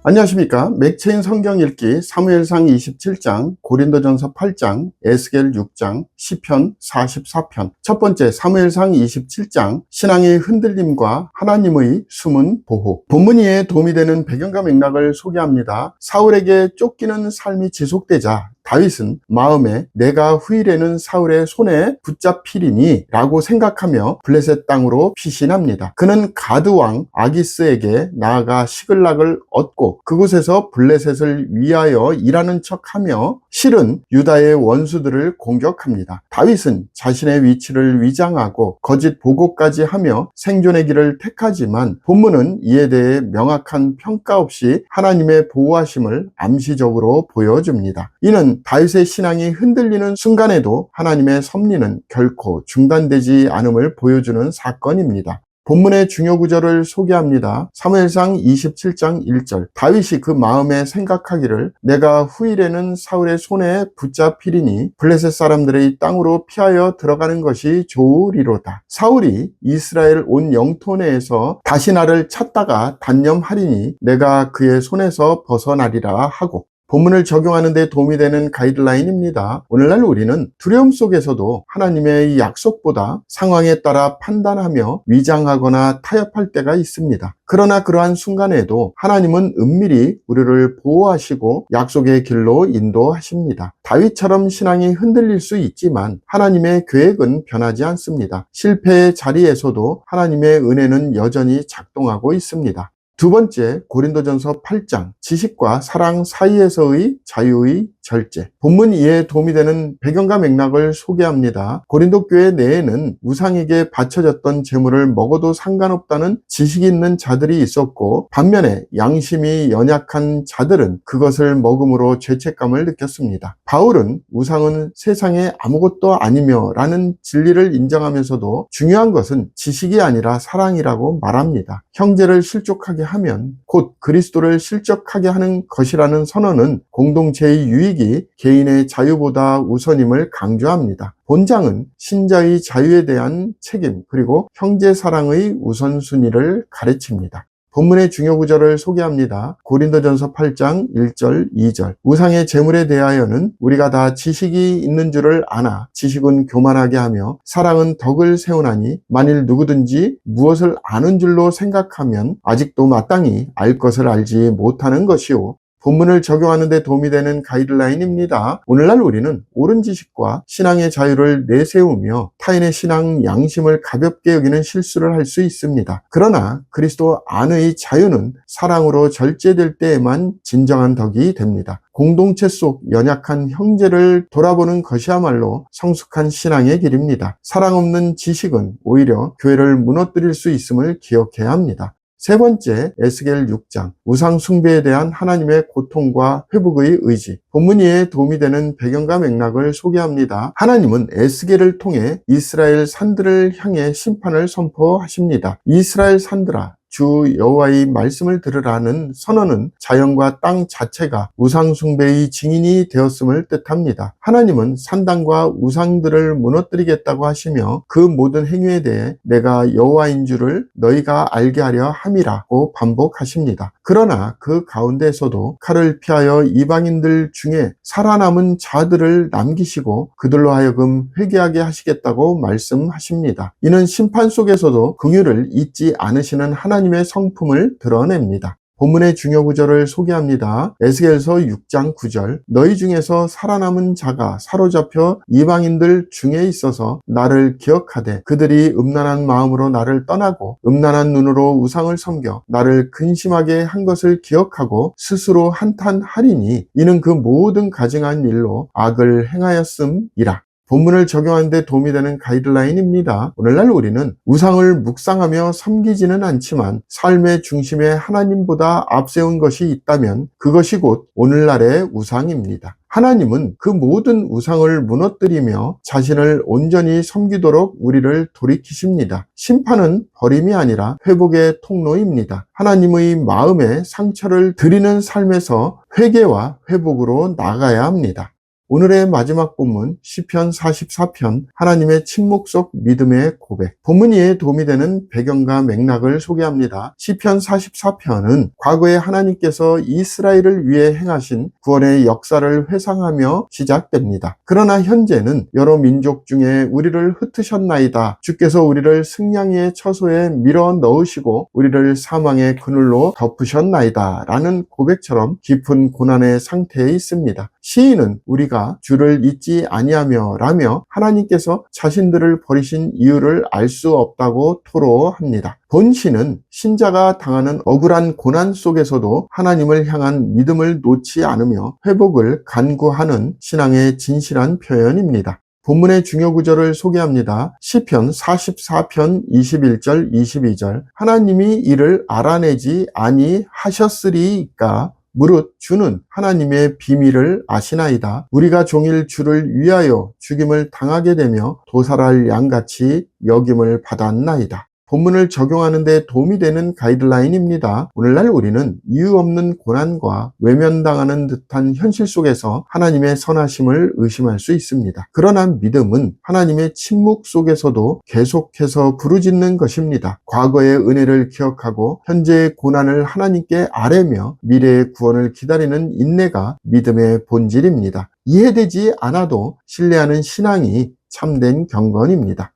안녕하십니까. 맥체인 성경 읽기 사무엘상 27장, 고린도전서 8장, 에스겔 6장, 시편 44편. 첫 번째 사무엘상 27장, 신앙의 흔들림과 하나님의 숨은 보호. 본문 이에 도움이 되는 배경과 맥락을 소개합니다. 사울에게 쫓기는 삶이 지속되자 다윗은 마음에 내가 후일에는 사울의 손에 붙잡히리니 라고 생각하며 블레셋 땅으로 피신합니다. 그는 가드 왕 아기스에게 나아가 시글락을 얻고 그곳에서 블레셋을 위하여 일하는 척하며 실은 유다의 원수들을 공격합니다. 다윗은 자신의 위치를 위장하고 거짓 보고까지 하며 생존의 길을 택하지만 본문은 이에 대해 명확한 평가 없이 하나님의 보호하심을 암시적으로 보여줍니다. 이는 다윗의 신앙이 흔들리는 순간에도 하나님의 섭리는 결코 중단되지 않음을 보여주는 사건입니다. 본문의 중요 구절을 소개합니다. 사무엘상 27장 1절. 다윗이 그 마음에 생각하기를 내가 후일에는 사울의 손에 붙잡히리니 블레셋 사람들의 땅으로 피하여 들어가는 것이 좋으리로다. 사울이 이스라엘 온 영토 내에서 다시 나를 찾다가 단념하리니 내가 그의 손에서 벗어나리라 하고, 본문을 적용하는 데 도움이 되는 가이드라인입니다. 오늘날 우리는 두려움 속에서도 하나님의 약속보다 상황에 따라 판단하며 위장하거나 타협할 때가 있습니다. 그러나 그러한 순간에도 하나님은 은밀히 우리를 보호하시고 약속의 길로 인도하십니다. 다윗처럼 신앙이 흔들릴 수 있지만 하나님의 계획은 변하지 않습니다. 실패의 자리에서도 하나님의 은혜는 여전히 작동하고 있습니다. 두 번째, 고린도전서 8장, 지식과 사랑 사이에서의 자유의 절제. 본문 이해에 도움이 되는 배경과 맥락을 소개합니다. 고린도 교회 내에는 우상에게 바쳐졌던 재물을 먹어도 상관없다는 지식이 있는 자들이 있었고, 반면에 양심이 연약한 자들은 그것을 먹음으로 죄책감을 느꼈습니다. 바울은 우상은 세상에 아무것도 아니며 라는 진리를 인정하면서도 중요한 것은 지식이 아니라 사랑이라고 말합니다. 형제를 실족하게 하면 곧 그리스도를 실족하게 하는 것이라는 선언은 공동체의 유익이 개인의 자유보다 우선임을 강조합니다. 본장은 신자의 자유에 대한 책임 그리고 형제 사랑의 우선순위를 가르칩니다. 본문의 중요 구절을 소개합니다. 고린도전서 8장 1절 2절. 우상의 재물에 대하여는 우리가 다 지식이 있는 줄을 아나 지식은 교만하게 하며 사랑은 덕을 세우나니 만일 누구든지 무엇을 아는 줄로 생각하면 아직도 마땅히 알 것을 알지 못하는 것이요. 본문을 적용하는 데 도움이 되는 가이드라인입니다. 오늘날 우리는 옳은 지식과 신앙의 자유를 내세우며 타인의 신앙 양심을 가볍게 여기는 실수를 할 수 있습니다. 그러나 그리스도 안의 자유는 사랑으로 절제될 때에만 진정한 덕이 됩니다. 공동체 속 연약한 형제를 돌아보는 것이야말로 성숙한 신앙의 길입니다. 사랑 없는 지식은 오히려 교회를 무너뜨릴 수 있음을 기억해야 합니다. 세 번째, 에스겔 6장, 우상 숭배에 대한 하나님의 고통과 회복의 의지. 본문 이에 도움이 되는 배경과 맥락을 소개합니다. 하나님은 에스겔을 통해 이스라엘 산들을 향해 심판을 선포하십니다. 이스라엘 산들아, 주 여호와의 말씀을 들으라는 선언은 자연과 땅 자체가 우상 숭배의 증인이 되었음을 뜻합니다. 하나님은 산당과 우상들을 무너뜨리겠다고 하시며 그 모든 행위에 대해 내가 여호와인 줄을 너희가 알게 하려 함이라고 반복하십니다. 그러나 그 가운데에서도 칼을 피하여 이방인들 중에 살아남은 자들을 남기시고 그들로 하여금 회개하게 하시겠다고 말씀하십니다. 이는 심판 속에서도 긍휼을 잊지 않으시는 하나님의 성품을 드러냅니다. 본문의 중요 구절을 소개합니다. 에스겔서 6장 9절. 너희 중에서 살아남은 자가 사로잡혀 이방인들 중에 있어서 나를 기억하되 그들이 음란한 마음으로 나를 떠나고 음란한 눈으로 우상을 섬겨 나를 근심하게 한 것을 기억하고 스스로 한탄하리니 이는 그 모든 가증한 일로 악을 행하였음이라. 본문을 적용하는 데 도움이 되는 가이드라인입니다. 오늘날 우리는 우상을 묵상하며 섬기지는 않지만 삶의 중심에 하나님보다 앞세운 것이 있다면 그것이 곧 오늘날의 우상입니다. 하나님은 그 모든 우상을 무너뜨리며 자신을 온전히 섬기도록 우리를 돌이키십니다. 심판은 버림이 아니라 회복의 통로입니다. 하나님의 마음에 상처를 드리는 삶에서 회개와 회복으로 나아가야 합니다. 오늘의 마지막 본문 시편 44편 하나님의 침묵 속 믿음의 고백. 본문이 이해에 도움이 되는 배경과 맥락을 소개합니다. 시편 44편은 과거에 하나님께서 이스라엘을 위해 행하신 구원의 역사를 회상하며 시작됩니다. 그러나 현재는 여러 민족 중에 우리를 흩으셨나이다. 주께서 우리를 승냥이의 처소에 밀어 넣으시고 우리를 사망의 그늘로 덮으셨나이다. 라는 고백처럼 깊은 고난의 상태에 있습니다. 시인은 우리가 주를 잊지 아니하며 라며 하나님께서 자신들을 버리신 이유를 알 수 없다고 토로합니다. 본시는 신자가 당하는 억울한 고난 속에서도 하나님을 향한 믿음을 놓지 않으며 회복을 간구하는 신앙의 진실한 표현입니다. 본문의 중요 구절을 소개합니다. 시편 44편 21절 22절 하나님이 이를 알아내지 아니하셨으리이까 무릇 주는 하나님의 비밀을 아시나이다. 우리가 종일 주를 위하여 죽임을 당하게 되며 도살할 양같이 여김을 받았나이다. 본문을 적용하는 데 도움이 되는 가이드라인입니다. 오늘날 우리는 이유 없는 고난과 외면당하는 듯한 현실 속에서 하나님의 선하심을 의심할 수 있습니다. 그러나 믿음은 하나님의 침묵 속에서도 계속해서 부르짖는 것입니다. 과거의 은혜를 기억하고 현재의 고난을 하나님께 아뢰며 미래의 구원을 기다리는 인내가 믿음의 본질입니다. 이해되지 않아도 신뢰하는 신앙이 참된 경건입니다.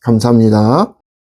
감사합니다.